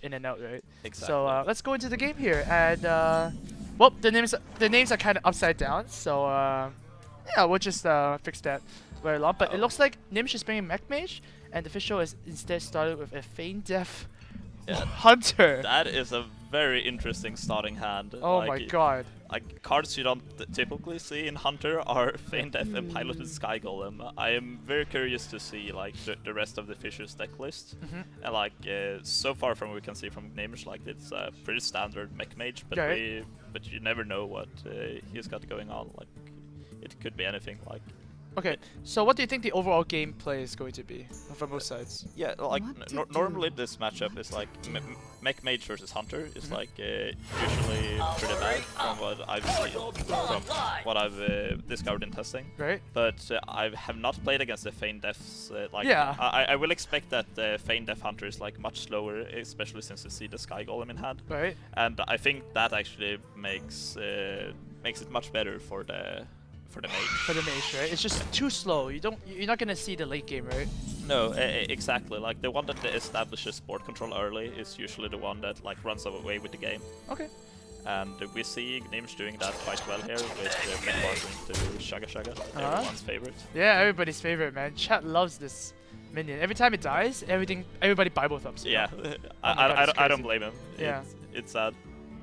in and out, right? Exactly. So let's go into the game here, and well, the names are kind of upside down, so yeah, we'll just fix that very long. But it looks like Gnimsh is bringing Mech Mage, and Thefishou is instead started with a Feign Death Hunter. That is a very interesting starting hand. Oh my god. Like cards you don't typically see in Hunter are Feign Death and Piloted Sky Golem. I am very curious to see like the rest of the Thefishou's deck list. And like so far from what we can see from Gnimsh, like it's a pretty standard Mech Mage, but but you never know what he's got going on. Like it could be anything. Like. Okay, so what do you think the overall gameplay is going to be from both sides? Yeah, like normally this matchup is like Mech Mage versus Hunter is like usually pretty bad from what I've seen, from what I've discovered in testing. Right. But I have not played against the Feign Deaths. Like yeah. I will expect that the Feign Death Hunter is like much slower, especially since you see the Sky Golem in hand. Right. And I think that actually makes it much better for the mage. For the mage, right? It's just too slow. You're not gonna see the late game, right? No, exactly. Like the one that establishes board control early is usually the one that like runs away with the game. Okay. And we see Gnimsh doing that quite well here with Mech Warping to Shaga Shaga, everyone's favorite. Yeah, everybody's favorite, man. Chat loves this minion. Every time it dies, everybody Bible thumbs. Yeah, I don't blame him. Yeah. It's sad.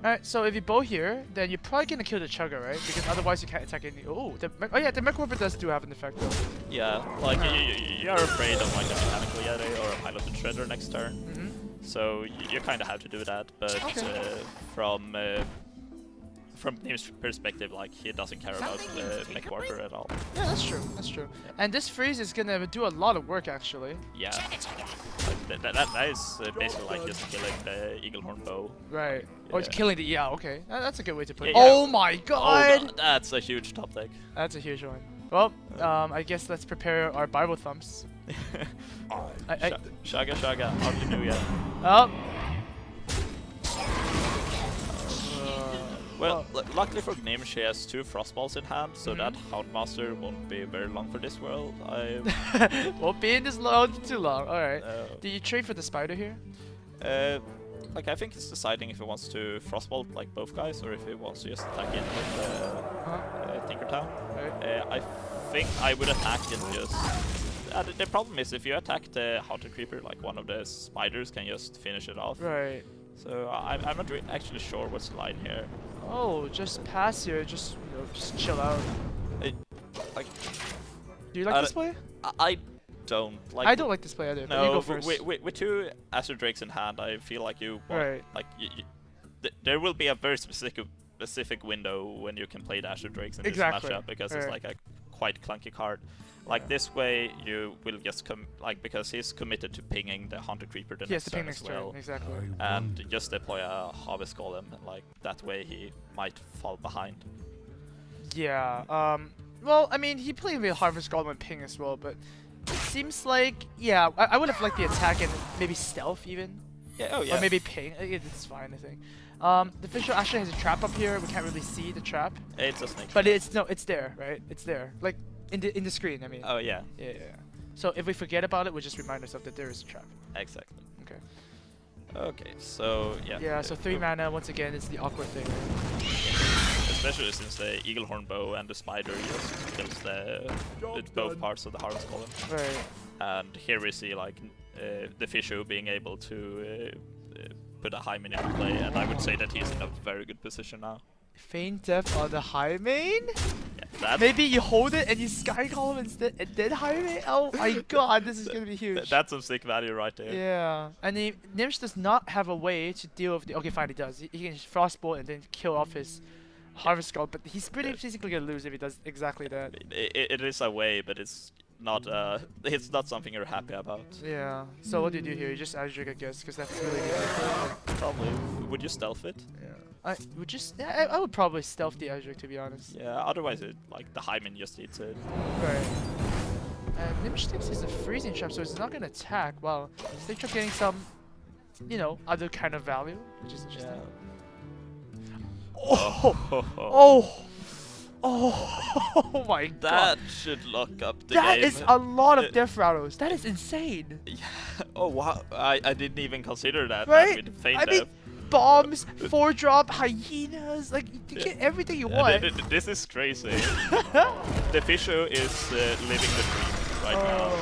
Alright, so if you bow here, then you're probably gonna kill the Chugga, right? Because otherwise you can't attack any. Oh yeah, the Mech Warper does have an effect though. Yeah, like you're afraid of like a Mechanical Yeti or a Piloted Shredder next turn. So you kind of have to do that, but from Gnimsh's perspective, like he doesn't care about the Mech Warper at all. Yeah, that's true. That's true. And this freeze is gonna do a lot of work actually. Yeah. Like that is basically like just killing the Eaglehorn Bow. Right. Yeah. Or killing the okay. That's a good way to put it. Yeah. Oh my god! Oh, that's a huge top deck. That's a huge one. Well, I guess let's prepare our Bible thumbs. Shaga Shaga, hardly knew yet. Oh. Well, luckily for Gnimsh, he has 2 Frostballs in hand, so that Houndmaster won't be very long for this world. Won't be in this world too long. Alright. Do you trade for the spider here? Like I think he's deciding if he wants to Frostbolt like both guys, or if he wants to just attack in with Tinkertown. Right. I think I would attack and just... the problem is if you attack the Hunter Creeper, like one of the spiders can just finish it off. Right. So I'm not actually sure what's the line here. Oh, just pass here, just chill out. Like, do you like this play? I don't like. I don't like this play either. No, you go first. With 2 Azure Drakes in hand, I feel like you want, right. like there will be a very specific window when you can play the Azure Drakes in this matchup because it's like a quite clunky card. Like this way, you will just because he's committed to pinging the Hunter Creeper the next turn as well. Exactly. And just deploy a Harvest Golem, like that way he might fall behind. Yeah. Well, I mean, he played with Harvest Golem and ping as well, but it seems like I would have liked the attack and maybe stealth even. Yeah. Oh yeah. Or maybe ping. It's fine, I think. The Thefishou actually has a trap up here. We can't really see the trap. It's a snake. But it's there, right? It's there. Like. In the screen, I mean. Oh yeah. Yeah. So if we forget about it, we just remind ourselves that there is a trap. Exactly. Okay. Okay, so yeah. Yeah, so 3 mana once again is the awkward thing. Especially since the Eaglehorn Bow and the Spider just kills both parts of the Harvest Golem. Right. And here we see like Thefishou being able to put a high min into play, and I would say that he's in a very good position now. Feign Death on the high main? Yeah, maybe you hold it and you Sky Golem instead and then high main? Oh my god, this is gonna be huge. That's some sick value right there. Yeah. And Gnimsh does not have a way to deal with the... Okay, fine, he does. He can Frostbolt and then kill off his Harvest Golem, but he's pretty basically gonna lose if he does exactly that. It is a way, but it's not something you're happy about. Yeah. So what do you do here? You just Azure, I guess, because that's really good. Probably. Would you stealth it? Yeah. I would probably stealth the Azure, to be honest. Yeah, otherwise like the Hymen just eats it. Right. And Gnimsh thinks he's a freezing trap, so he's not gonna attack. Well, Snake Trap getting some, other kind of value, which is interesting. Yeah. Oh! Oh my god. That should lock up the That game. is a lot of Death Rattlers. That is insane. Yeah. Oh wow, I didn't even consider that. Right? With Feint I mean, Death. bombs, 4-drop, hyenas, like, you get everything you want. This is crazy. Thefishou is living the dream right now.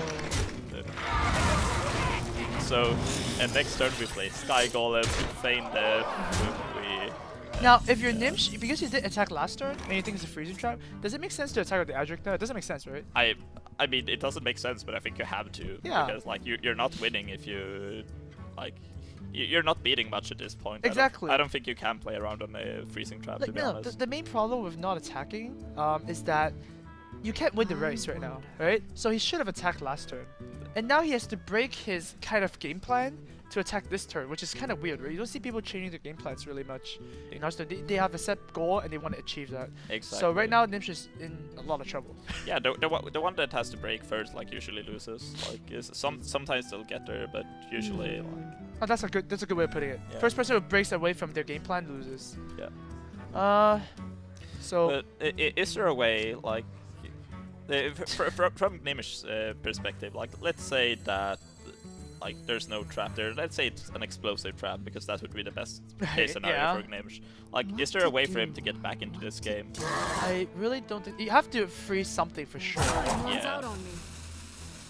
So, and next turn we play Sky Golem, Feint Death, Now, if you're Gnimsh, because you did attack last turn, and you think it's a freezing trap, does it make sense to attack with the Adric now? It doesn't make sense, right? I mean, it doesn't make sense, but I think you have to. Yeah. Because, like, you're not winning if you, like, you're not beating much at this point. Exactly. I don't think you can play around on a freezing trap, Like, to be no, honest. the main problem with not attacking is that you can't win the race right now, right? So he should have attacked last turn. And now he has to break his kind of game plan to attack this turn, which is kind of weird, right? You don't see people changing their game plans really much in Hearthstone. They have a set goal and they want to achieve that. Exactly. So right now, Gnimsh is in a lot of trouble. Yeah, the one that has to break first, like, usually loses. Like, sometimes they'll get there, but usually, like... Oh, that's a good way of putting it. Yeah. First person who breaks away from their game plan loses. Yeah. So... But is there a way, like... From Gnimsh's perspective, like, let's say that like there's no trap there. Let's say it's an explosive trap, because that would be the best case scenario Yeah. for Gnimsh. Like, is there a way for him to get back into this game? I really don't think... You have to freeze something for sure. Yeah.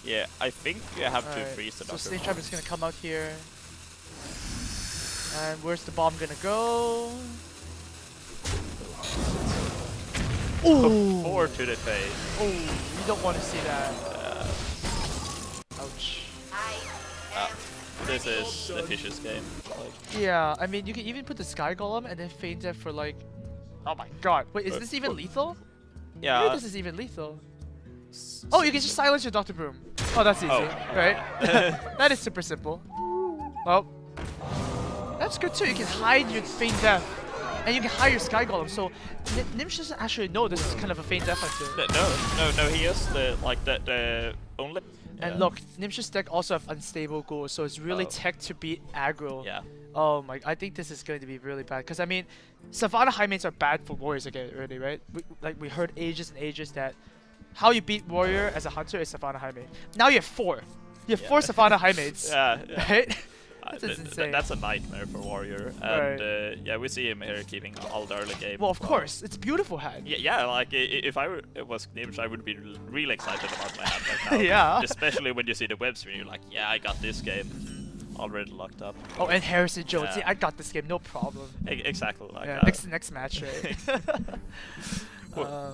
Yeah, I think you have to Alright, freeze the so Doctor Snake Bomb. Trap is gonna come out here. And where's the bomb gonna go? Ooh! 4 to the face. Oh, you don't want to see that. Ouch. This is the Fish's game. Like, Yeah, I mean, you can even put the Sky Golem and then feint it for like... Oh my god. Wait, is this even lethal? yeah. Maybe this is even lethal. Oh, you can just silence your Dr. Boom. Oh, that's easy, right? That is super simple. Oh. That's good too. You can hide your Feint Death. And you can hide your Sky Golem. So, Gnimsh doesn't actually know this is kind of a Feint Death hunter. No, he is the only... And look, Gnimsh's deck also have unstable goals, so it's really tech to beat aggro. Yeah. Oh my, I think this is going to be really bad. Because I mean, Savannah Highmates are bad for warriors again, already, right? We heard ages and ages that how you beat warrior as a hunter is Savannah Highmate. Now you have 4. You have 4 Savannah Highmates. Yeah. Right? That's insane. That's a nightmare for warrior. And yeah, we see him here keeping all the early game. Well, of course, it's a beautiful hand. Yeah, like if I was Gnimsh, I would be really excited about my hand right now. Yeah. Especially when you see the web screen, you're like, yeah, I got this game already locked up. Oh, and Harrison Jones. Yeah. See, I got this game, no problem. Exactly. Like Yeah, next match, right? But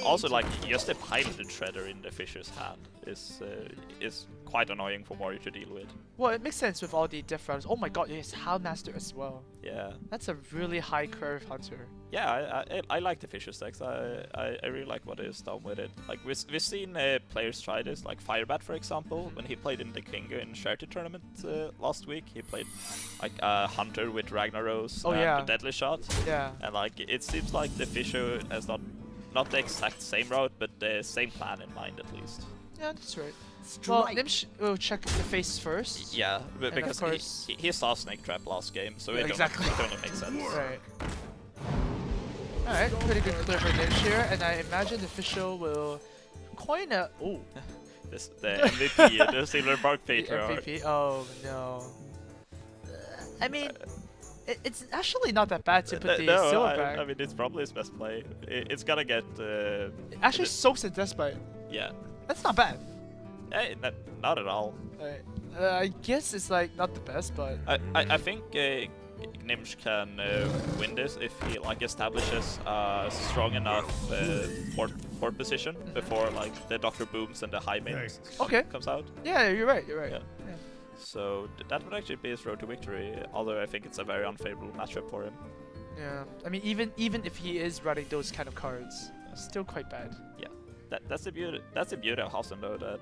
also, like, just the piloted shredder in the Fisher's hand is quite annoying for Warrior to deal with. Well, it makes sense with all the diff rounds. Oh my god, yes, Houndmaster as well. Yeah. That's a really high curve hunter. Yeah, I like the Fisher stacks. I really like what is done with it. Like, we've seen players try this, like Firebat, for example, when he played in the Kingo in Charity tournament last week. He played like a hunter with Ragnaros and the Deadly Shot. Yeah. And like, it seems like the Fisher has not the exact same route, but the same plan in mind at least. Yeah, that's right. Well, Gnimsh will check the face first. Yeah, because course, he saw Snake Trap last game, so Yeah, it exactly. only makes sense. Right. Alright, pretty good clear for Gnimsh here, and I imagine the official will coin a... Oh. The MVP, the Silver Bark The Patriarch. MVP? Oh, no. I mean, it's actually not that bad to put the No, Silverback. I mean, it's probably his best play. It's gonna get... It actually soaks in Deathbite. Yeah. That's not bad. Not at all. I guess it's like not the best, but... I think Gnimsh can win this if he like establishes a strong enough port position before like the Doctor Booms and the high mains comes out. Yeah, you're right. You're right. Yeah. So that would actually be his road to victory. Although I think it's a very unfavorable matchup for him. Yeah. I mean, even if he is running those kind of cards, still quite bad. Yeah. That's the beauty. That's the beauty of Hearthstone, though, that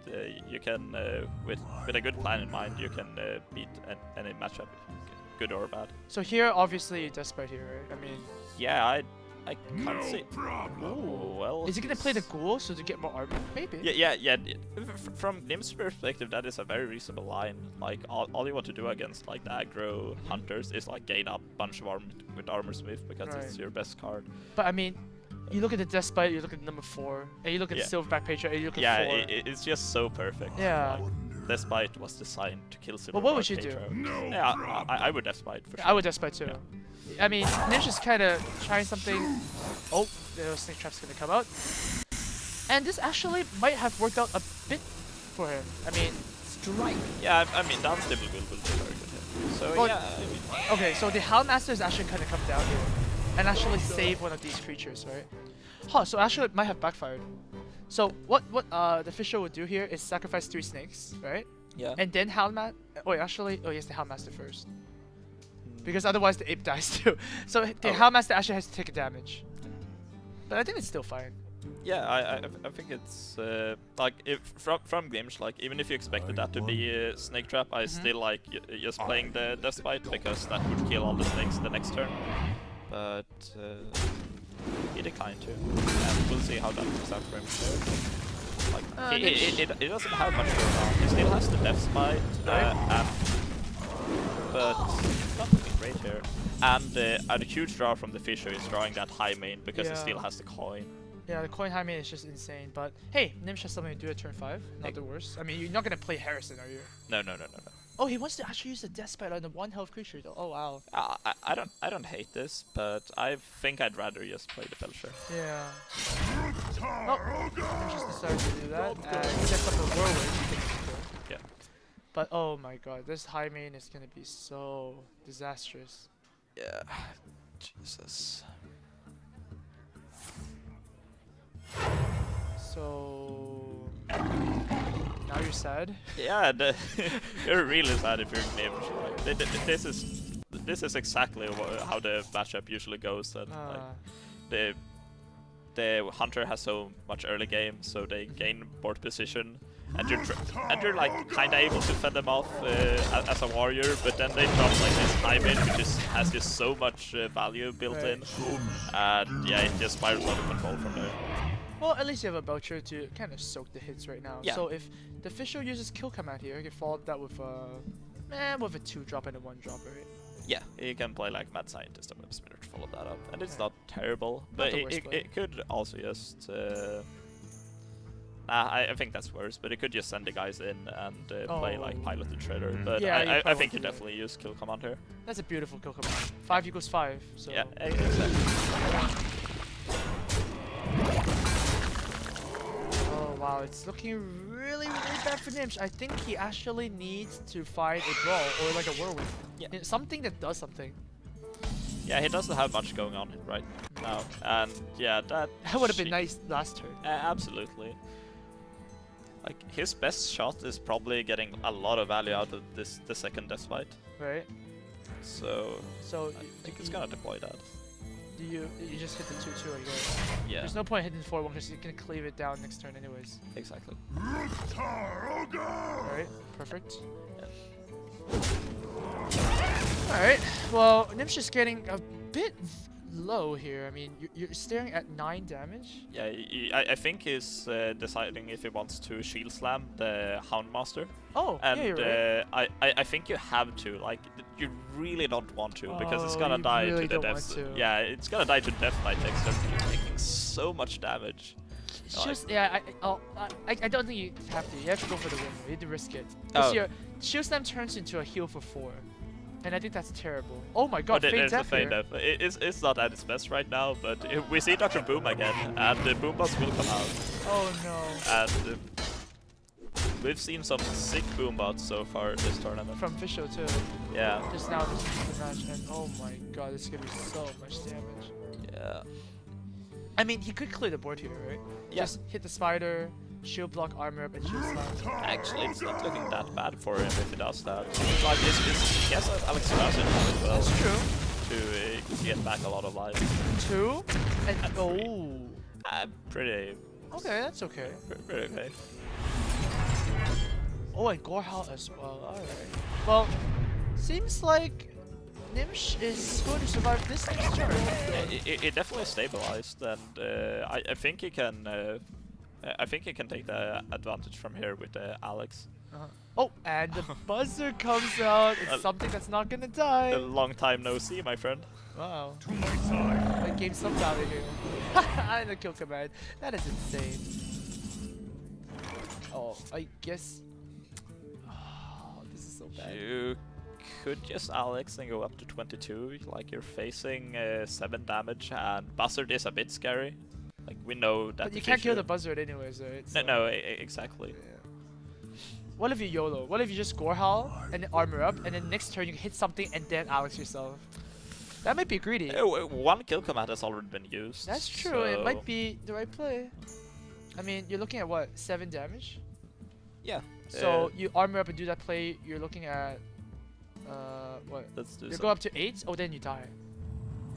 you can, with a good plan in mind, you can beat any matchup, good or bad. So here, obviously, you Despite here, right? I mean, yeah, I can't see. Oh well. Is he gonna play the Ghoul so to get more armor? Maybe. Yeah. From Gnimsh's perspective, that is a very reasonable line. Like all you want to do against like the aggro hunters is like gain up a bunch of armor with Armor Smith because it's your best card. But I mean, You look at the Despite, you look at number 4, and you look at the Silverback Patriot, and you look at 4. It's just so perfect. Yeah. Like, Despite was designed to kill Silverback. Well, what would you do? Yeah, I would Despite for sure. I would Despite too. I mean, Gnimsh is kind of trying something. Oh, the snake trap's gonna come out. And this actually might have worked out a bit for him. I mean, strike. Yeah, I mean, down stable will be very good here. So well, yeah, I mean, okay, so the Houndmaster is actually gonna come down here and actually save one of these creatures, right? Huh, so actually it might have backfired. So what the Thefishou would do here is sacrifice 3 snakes, right? Yeah. And then Houndmaster. Oh, actually, oh yes, the Houndmaster first. Because otherwise the ape dies too. So the Houndmaster actually has to take a damage. But I think it's still fine. Yeah, I think it's like if from Gnimsh, like even if you expected that to be a snake trap, I still like just playing the Despite because that would kill all the snakes the next turn. But he declined to, and we'll see how that works out for him. Like he doesn't have much going on. He still has the Despite, but it's not looking great here. And a huge draw from the Thefishou is drawing that high main because he still has the coin. Yeah, the coin high main is just insane. But hey, Gnimsh has something to do at turn 5. Not the worst. I mean, you're not gonna play Harrison, are you? No. Oh, he wants to actually use the Despite on the 1 health creature though. Oh wow. I don't hate this, but I think I'd rather just play the Thefishou. Yeah. Oh, Gnimsh just decided to do that and sets up a whirlwind. Yeah. But oh my god, this high main is gonna be so disastrous. Yeah. Jesus. So now you're sad. Yeah, you're really sad if you're Gnimsh. Like, this is exactly how the matchup usually goes. And like, the hunter has so much early game, so they gain board position, and you're like kind of able to fend them off as a warrior. But then they drop like this high main, which has just so much value built in, and yeah, it just spirals out of control from there. Well, at least you have a Belcher to kind of soak the hits right now. Yeah. So if the Thefishou uses kill command here, you can follow up that with a 2-drop and a 1-drop, right? Yeah, you can play like Mad Scientist or Web Spinner to follow that up, and it's not terrible, but it could also just. I think that's worse, but it could just send the guys in and play like Pilot the Trader. But yeah, I think you definitely use kill command here. That's a beautiful kill command. 5 equals 5. So. Yeah, exactly. Wow, it's looking really bad for Gnimsh. I think he actually needs to find a draw or like a whirlwind. Yeah. Something that does something. Yeah, he doesn't have much going on right now. And yeah, that would have been nice last turn. Absolutely. Like, his best shot is probably getting a lot of value out of the second Despite. Right. So I think it's gonna deploy that. You just hit the 2/2 and go. Yeah. There's no point hitting 4-1 because you can cleave it down next turn anyways. Exactly. Alright, perfect. Yeah. Alright, well, Gnimsh is getting a bit low here. I mean, you're staring at 9 damage. Yeah, I think he's deciding if he wants to shield slam the Houndmaster. Oh, and yeah, you're right. I think you have to. Like, you really don't want to because it's gonna die really to the death. Yeah, it's gonna die to death by text. You're taking so much damage. It's just I don't think you have to. You have to go for the win. You have to risk it. Because your shield slam turns into a heal for 4. And I think that's terrible. Oh my god, Feint Death here. It's not at its best right now, but we see Dr. Boom again, and the Boom Bots will come out. Oh no. And we've seen some sick Boom Bots so far this tournament. From Thefishou too. Yeah. Just now this is the match, and oh my god, this is gonna be so much damage. Yeah. I mean, he could clear the board here, right? Yeah. Just hit the spider, shield block, armor up, and shield slam. Actually, it's not looking that bad for him if he does that. Like, he has Alex Carson as well. That's true. To get back a lot of life. 2? And pretty. Okay, that's okay. Pretty okay. Oh, and Gorehowl as well. Alright. Well, seems like Gnimsh is going to survive this next turn. It definitely stabilized, and I think he can. I think he can take the advantage from here with Alex. Oh, and the buzzer comes out. It's something that's not gonna die. A long time no see, my friend. Wow. That game's some value here. And the kill command. That is insane. Oh, I guess. Oh, this is so bad. You could just Alex and go up to 22. Like you're facing 7 damage, and buzzard is a bit scary. Like we know that. But you can't kill the buzzard anyways, right? So No, exactly. yeah. What if you YOLO? What if you just score howl and then armor up, and then next turn you hit something and then Alex yourself? That might be greedy. One kill command has already been used. That's true. So It might be the right play. I mean, you're looking at what, 7 damage? Yeah. So you armor up and do that play. You're looking at what? Let's do You some. go up to 8. Oh, then you die.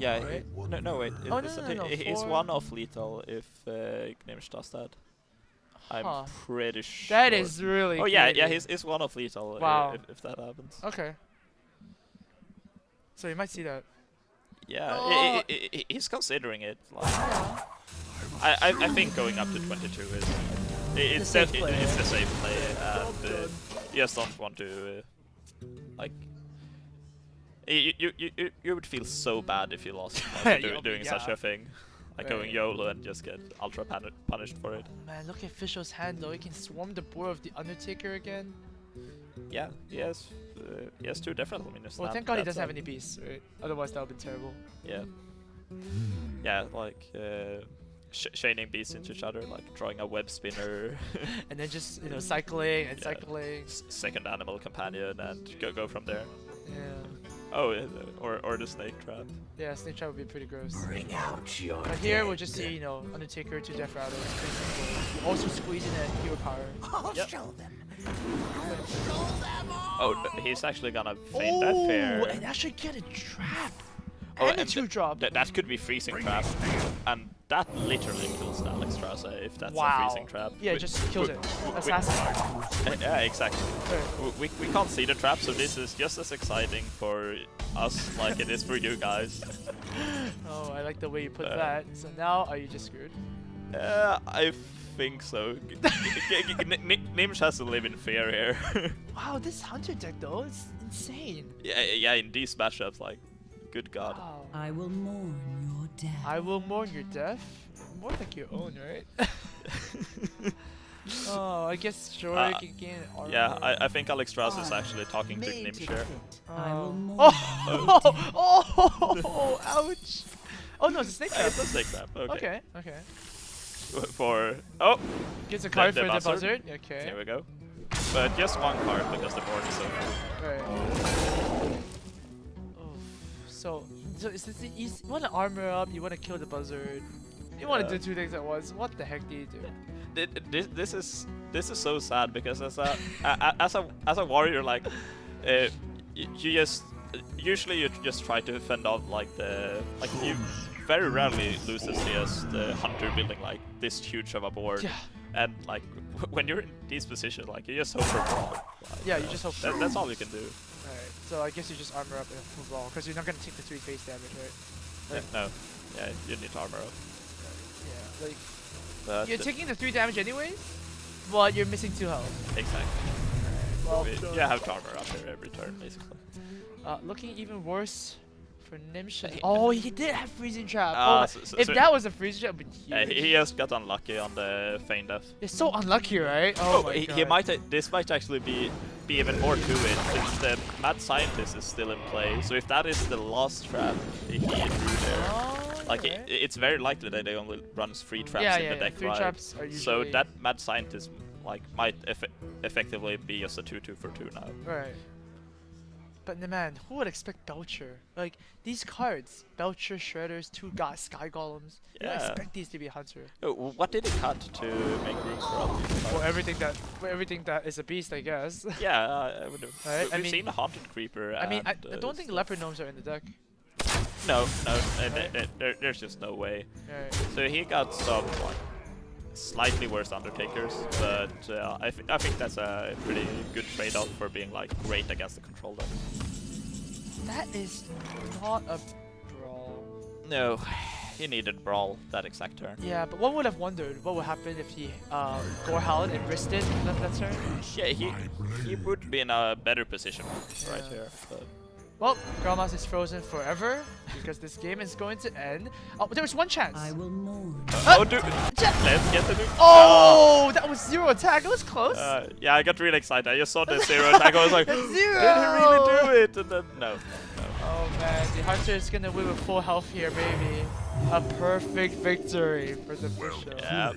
Yeah. Right? No, wait. Oh, no, He's 4. 1 off lethal if Gnimsh does that. I'm Huh. pretty sure. That is really. Oh yeah, greedy. he's 1 off lethal. Wow. If that happens. Okay. So you might see that. Yeah, Oh. he's considering it. Like, Yeah. I think going up to 22 is it's safe play. it's the safe play, and you just don't want to like. You would feel so bad if you lost like, doing such Yeah. a thing, like Right. going YOLO and just get ultra punished for it. Man, look at Fischl's hand though. He can swarm the board of the Undertaker again. Yeah, he has 2 definitely minutes. Well, thank God he doesn't have any beasts, right? Otherwise that would be terrible. Yeah. Yeah, like chaining beasts into each other, like drawing a web spinner, And then just cycling and Yeah. cycling. second animal companion, and go from there. Yeah. Oh, or the snake trap. Yeah, snake trap would be pretty gross. Bring out your But here we'll just see, Undertaker to Death Rattle. It's pretty simple. Also squeezing that hero power. I'll Yep. show them. Oh, he's actually gonna feint that fair. And actually get a trap. Oh, and a and 2-drop. That could be freezing trap, and that literally kills the Alex Strasse if that's Wow. a freezing trap. Yeah, We- just kills we- it. we- Assassin. Yeah, exactly. Right. We can't see the trap, so this is just as exciting for us like it is for you guys. Oh, I like the way you put Uh, that. So now, are you just screwed? I think so. Gnimsh has to live in fear here. Wow, this Hunter deck though, it's insane. yeah, in these matchups, like, good god. Wow. I will mourn your death. I will mourn your death. More like your own, right? Oh, I guess sure Uh, you can gain armor. Yeah, I think Alex Strauss is actually talking to Made Gnimsh to here. fit. I will mourn Oh, ouch. Oh no, it's a snake trap. It's a snake trap. Okay. Okay. For oh, Gets a card the for the buzzard. buzzard. Okay. here we go. But just 1 card because the board is so full. Right. Oh, so is this the easy? You want to armor up? You want to kill the buzzard? You want to Yeah. do 2 things at once? What the heck do you do? This is so sad because as a warrior, like you just usually you just try to fend off like you very rarely lose the CS the hunter building like this huge of a board. Yeah. And like when you're in this position, like you just hope for brawl. Like, Yeah, you just hope for that's all you can do. Alright, so I guess you just armor up and full brawl because you're not gonna take the 3 face damage, right? Yeah, no, yeah, you need to armor up. Yeah, like But you're taking the 3 damage anyways, but you're missing 2 health. exactly. Well, You have to armor up here every turn, basically. looking even worse for Gnimsh. Oh, he did have freezing trap. Ah, Oh, so- if so- that was a freezing trap, it would be Yeah, huge. he just got unlucky on the feign death. It's so unlucky, right? Oh, my he god. might. This might actually be even more to it since the mad scientist is still in play. So if that is the last trap he drew there, Oh, like okay. it's very likely that they only runs 3 traps Yeah, in yeah, the deck, 3 right? traps are So usually... that mad scientist like might effectively be just a 2/2 for 2 now. Right. But man, who would expect Belcher? Like, these cards, Belcher, Shredders, 2 Sky Golems, you don't Yeah. expect these to be Hunter. What did he cut to make room for all these cards? For everything that is a beast, I guess. Yeah, I would have. Right, I We've mean- seen a haunted creeper. I mean, I and, don't think stuff. Leopard Gnomes are in the deck. No, Right. there's just no way. Right. So he got some like slightly worse Undertakers, but I think that's a pretty good trade-off for being like great against the control deck. That is not a brawl. No, he needed Brawl that exact turn. Yeah, but one would have wondered what would happen if he Gore Howled and wristed that turn. Yeah, he would be in a better position right Yeah. here. But Well, Grandma's is frozen forever because this game is going to end. Oh, there was one chance. I will mourn. oh, dude, let's get the dude. Oh, that was zero attack. It was close. Yeah, I got really excited. I just saw the 0 attack. I was like, It's zero. did he really do it? And then no. Oh man, the Hunter is gonna win with full health here, baby. A perfect victory for the Thefishou. Yeah,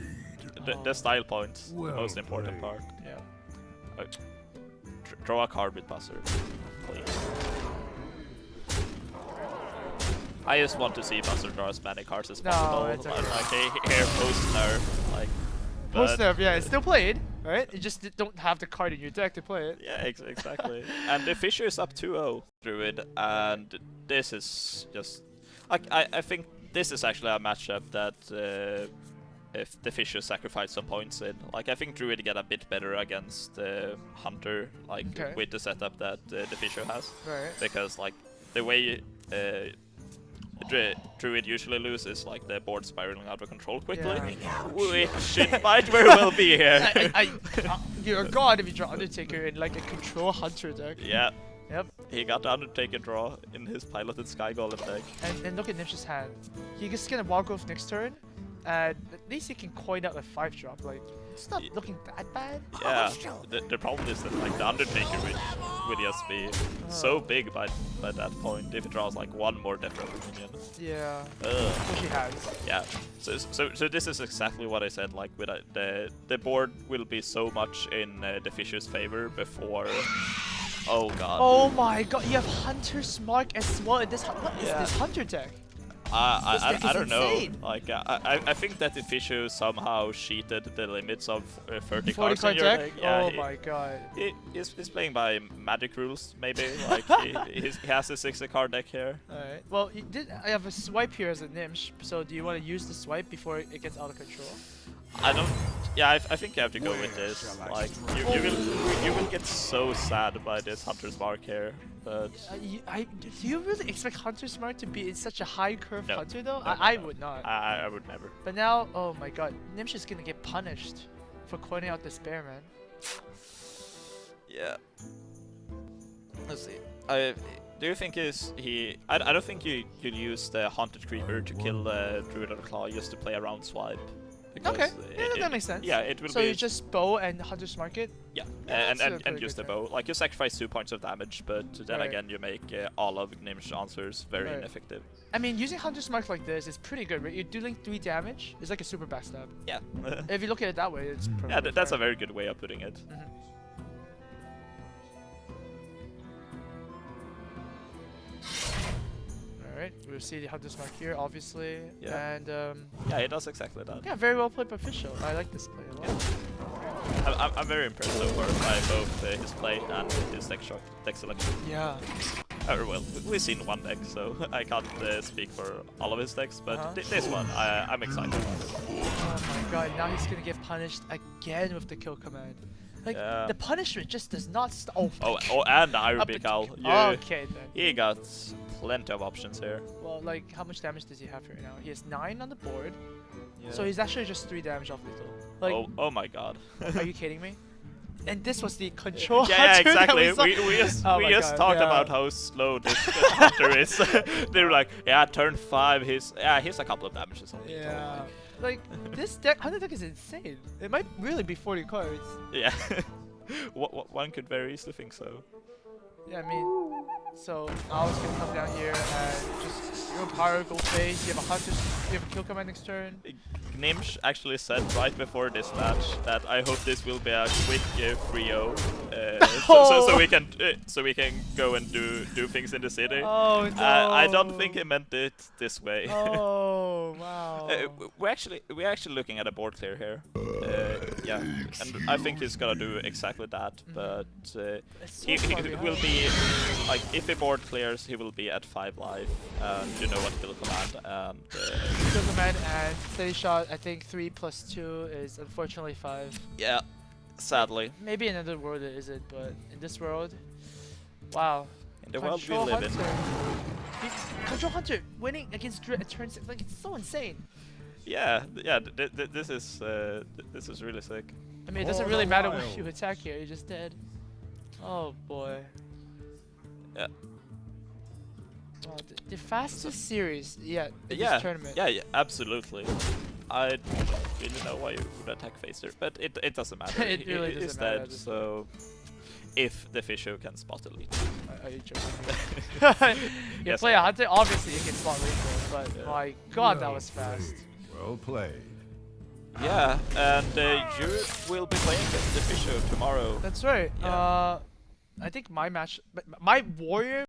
the style points, the most important part. Yeah. Draw a card with buzzer, please. I just want to see buzzer draw as many cards as No, possible. it's okay. Like here post nerf, like. Post but- nerf, yeah, it's still played, right? You just don't have the card in your deck to play it. Yeah, exactly. And the Thefishou is up 2-0 Druid, and this is just. I think this is actually a matchup that if the Thefishou sacrifice some points in, like I think Druid get a bit better against Hunter, like Okay. with the setup that the Thefishou has, Right. because like the way Druid usually loses like the board spiraling out of control quickly, which it might very well be here. You're a god if you draw Undertaker in like a control Hunter deck. Yeah. Yep. He got the Undertaker draw in his piloted Sky Golem deck. And look at Gnimsh's hand. He just gonna Wild Growth next turn, and at least he can coin out a 5-drop. Like, it's not looking that bad. Yeah, the problem is that like the Undertaker would just be so big by that point if it draws like one more Death Rattle minion. Yeah. Ugh. Which he has. Yeah. So this is exactly what I said. Like with the board will be so much in the Thefishou's favor before. Oh god. Oh my god, you have Hunter's Mark as well in this. What is Yeah. this Hunter deck? I deck is don't know. insane. Like I think that the Thefishou somehow cheated the limits of 30 40 cards in card your deck? deck. Yeah, Oh my god. He's playing by magic rules, maybe. Like he has a 60 card deck here. Alright. Well, I have a swipe here as a Gnimsh, so do you want to use the swipe before it gets out of control? I don't. Yeah, I think you have to go with this. Like you will get so sad by this Hunter's Mark here, but Do you really expect Hunter's Mark to be in such a high curve No. Hunter though? No, I no. would not. I would never. But now, oh my god, Gnimsh is gonna get punished for coining out this bear, man. Yeah. Let's see. Do you think he? I don't think you could use the Haunted Creeper to kill Druid of the Claw just to play around swipe. Because Okay, yeah, that makes sense. Yeah, it will So be. you just bow and Hunter's Mark it? Yeah, that's a and pretty use good the bow. Like you sacrifice 2 points of damage, but then Right. again you make all of Gnimsh answers very Right. ineffective. I mean, using Hunter's Mark like this is pretty good, right? You're dealing 3 damage. It's like a super backstab. Yeah. If you look at it that way, it's perfect. Yeah, that's a very good way of putting it. Alright, we'll see the Hunter's Mark here, obviously. Yeah. And, Yeah, he does exactly that. yeah, very well played by Thefishou. I like this play a lot. I'm very impressed so far by both his play and his deck selection. Yeah. Well, we've seen one deck, so I can't speak for all of his decks, but Uh-huh. This one, I'm excited about. Oh my god, now he's gonna get punished again with the kill command. Like, Yeah. the punishment just does not stop. Oh, and the Iron Up Beak it- Owl. Okay then. He got plenty of options here. Well, like, how much damage does he have right now? He has 9 on the board, so he's actually just 3 damage off lethal. Like, oh my god. are you kidding me? And this was the control Yeah, hunter that exactly. we saw. We just Oh my God, talked yeah. about how slow this hunter is. They were like, yeah, turn 5. He's a couple of damages on lethal. Yeah. Like, this deck, hunter deck is insane. It might really be 40 cards. Yeah. One could very easily think so. Yeah, I mean, so Owl's gonna come down here and just go power, go face. You have a hunter, you have a kill command next turn. Gnimsh actually said right before this match that I hope this will be a quick 3-0, so we can go and do things in the city. Oh no! I don't think he meant it this way. Oh wow! We're actually looking at a board clear here. Yeah, and I think he's gonna do exactly that. But It's so he far will behind. be like, if the board clears, he will be at 5 life. You know what kill command and. Kill command and steady shot. I think 3 plus 2 is unfortunately 5. Yeah, sadly. Maybe in another world it isn't, but in this world, wow. In the world we Control live in. hunter. Control Hunter winning against Drit at turn 6, like it's so insane. Yeah, this is really sick. I mean, it doesn't really matter when you attack here, you're just dead. Oh boy. Yeah. Wow, the fastest series, in Yeah, this tournament. yeah, absolutely. I don't really know why you would attack Phaser, but it doesn't matter. It really He's doesn't matter at dead, this so if the Thefishou can spot elite. Are you joking? You Yes, play I a am. Hunter, obviously you can spot Rainbow, but Yeah. my god, that was fast. Well played. Yeah, and you will be playing against the Thefishou tomorrow. That's right. Yeah. I think my match, my warrior